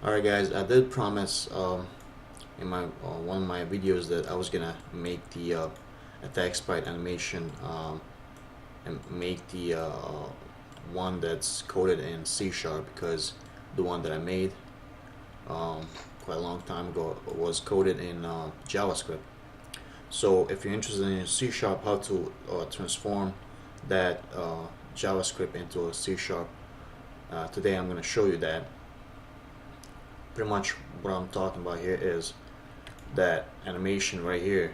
Alright guys, I did promise in my one of my videos that I was gonna make the attack sprite animation and make the one that's coded in C# because the one that I made quite a long time ago was coded in JavaScript. So if you're interested in C# how to transform that JavaScript into a C#, today I'm going to show you that. Pretty much what I'm talking about here is that animation right here.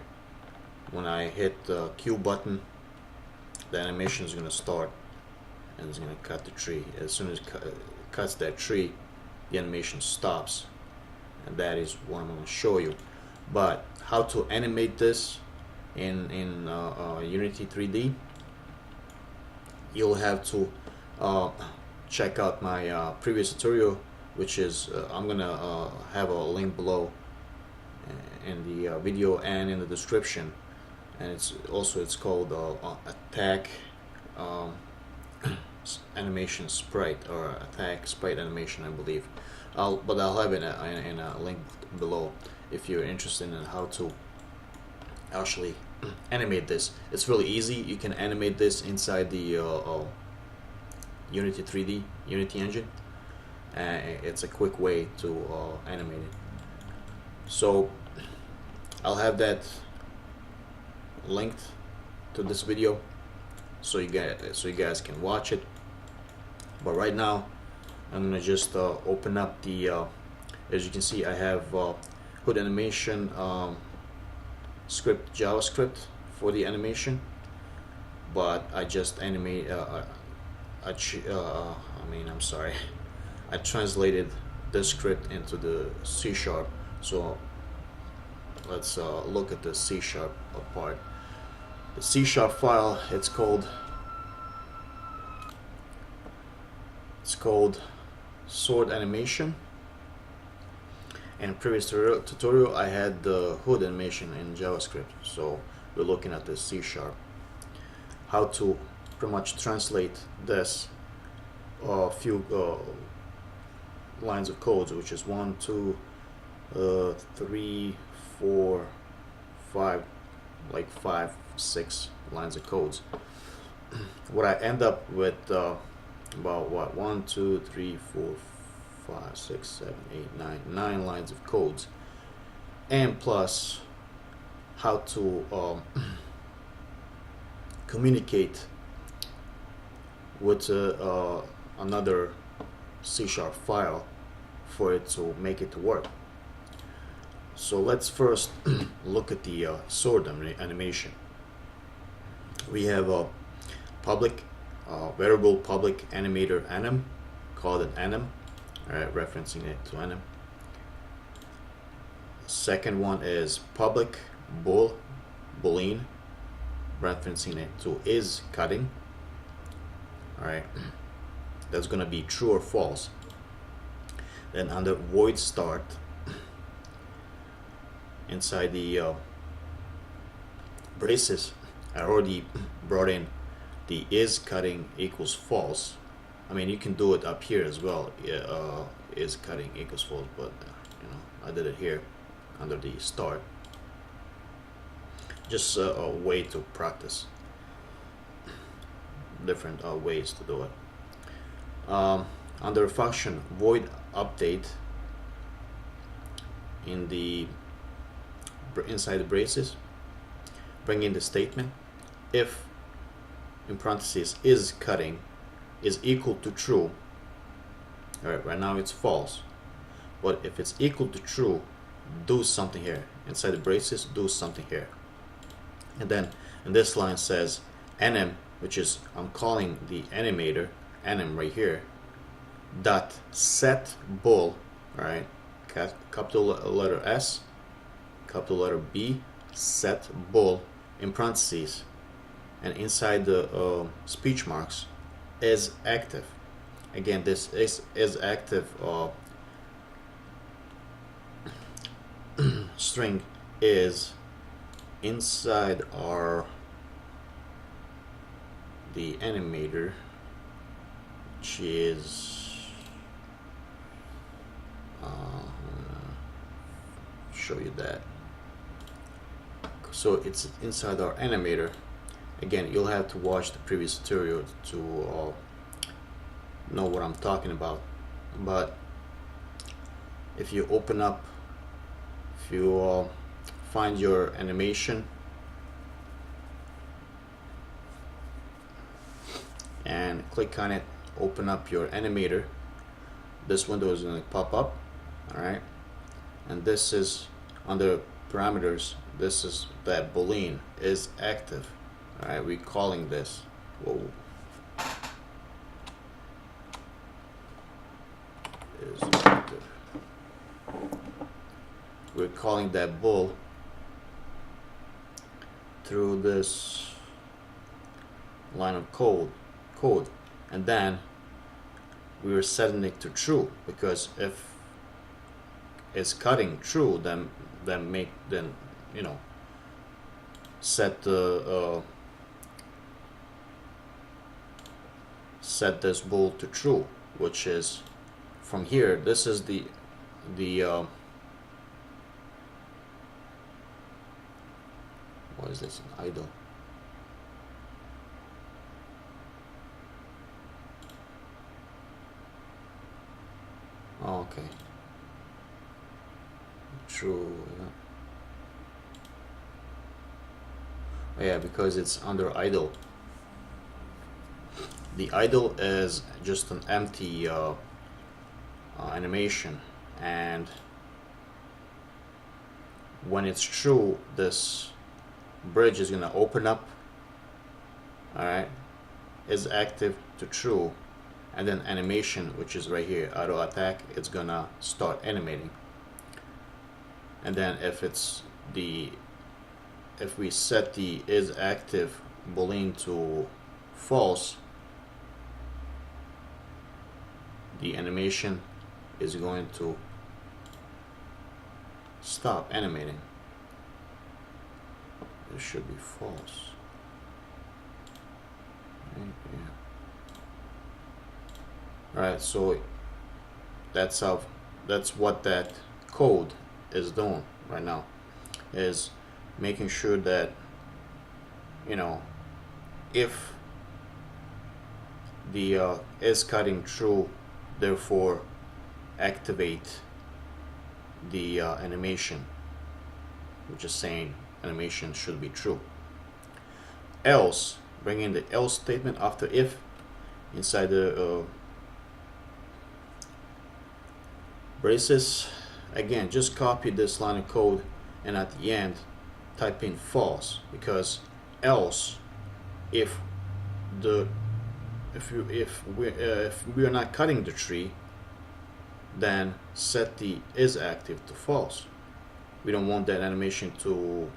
When I hit the Q button, the animation is going to start and it's going to cut the tree. As soon as it cuts that tree, the animation stops, and that is what I'm going to show you. But how to animate this in Unity 3D, you'll have to check out my previous tutorial, which is I'm gonna have a link below in the video and in the description, and it's called attack animation sprite, or attack sprite animation, I believe. But I'll have it in a link below if you're interested in how to actually animate this. It's really easy. You can animate this inside the Unity 3D, Unity engine. It's a quick way to animate it. So I'll have that linked to this video so you guys can watch it. But right now I'm gonna just open up the as you can see, I have hood animation script, JavaScript for the animation, but I just animate I'm sorry, I translated this script into the C#. So let's look at the C# part. The C# file, it's called sword animation. In previous tutorial I had the hood animation in JavaScript, so we're looking at the C#. How to pretty much translate this few lines of codes, which is 1, 2, 3, 4, 5, like 5, 6 lines of codes. What I end up with about what 1, 2, 3, 4, 5, 6, 7, 8, 9 lines of codes, and plus how to communicate with another C# file for it to make it work. So let's first look at the sword animation. We have a public variable public animator anim, called an anim, referencing it to anim. Second one is public boolean, referencing it to is cutting. Alright, that's gonna be true or false. Then under void start, inside the braces, I already brought in the is cutting equals false. I mean, you can do it up here as well, is cutting equals false, but I did it here under the start. Just a way to practice different ways to do it. Under function void update, in the inside the braces, bring in the statement if, in parentheses, is cutting is equal to true. Alright, right now it's false, but if it's equal to true, do something here. Inside the braces, do something here. And then in this line says anim, which is I'm calling the animator anim right here, dot set bool, alright, capital letter S, capital letter B, set bool, in parentheses, and inside the speech marks, is active. Again, this is active string is inside the animator, which is show you that. So it's inside our animator. Again, you'll have to watch the previous tutorial to know what I'm talking about. But if you open up, if you find your animation and click on it, open up your animator, this window is going to pop up. Alright, and this is under parameters, this is that boolean is active. Alright, we're calling this, whoa, is active. We're calling that bool through this line of code, and then we were setting it to true, because if it's cutting true, then you know, set the set this bool to true, which is from here. This is the what is this, an idle? Oh, okay, true. Oh, yeah, because it's under idle. The idle is just an empty animation, and when it's true, this bridge is gonna open up. Alright, is active to true, and then animation, which is right here, auto attack, it's gonna start animating. And then if we set the is active boolean to false, the animation is going to stop animating. It should be false. Right, yeah. Alright, so that's what that code is doing right now, is making sure that, you know, if the is cutting true, therefore activate the animation, which is saying animation should be true. Else, bring in the else statement after if inside the braces. Again, just copy this line of code and at the end type in false, because else, if we are not cutting the tree, then set the is active to false. We don't want that animation to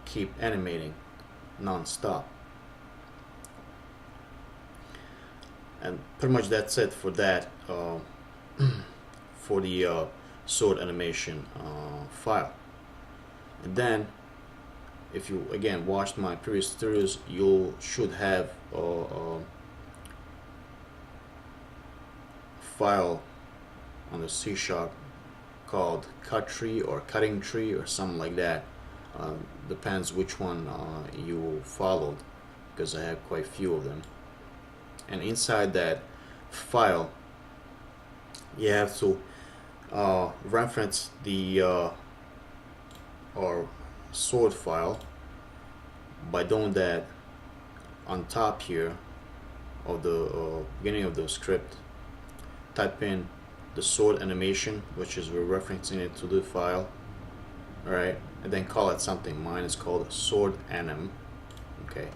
keep animating non-stop. And pretty much that's it for that, for the sword animation file. And then if you again watched my previous tutorials, you should have a file on the C# called cut tree or cutting tree or something like that. Depends which one you followed, because I have quite a few of them. And inside that file, you have to reference the or sword file by doing that on top here of the beginning of the script. Type in the sword animation, which is we're referencing it to the file, alright, and then call it something. Mine is called sword anim, okay.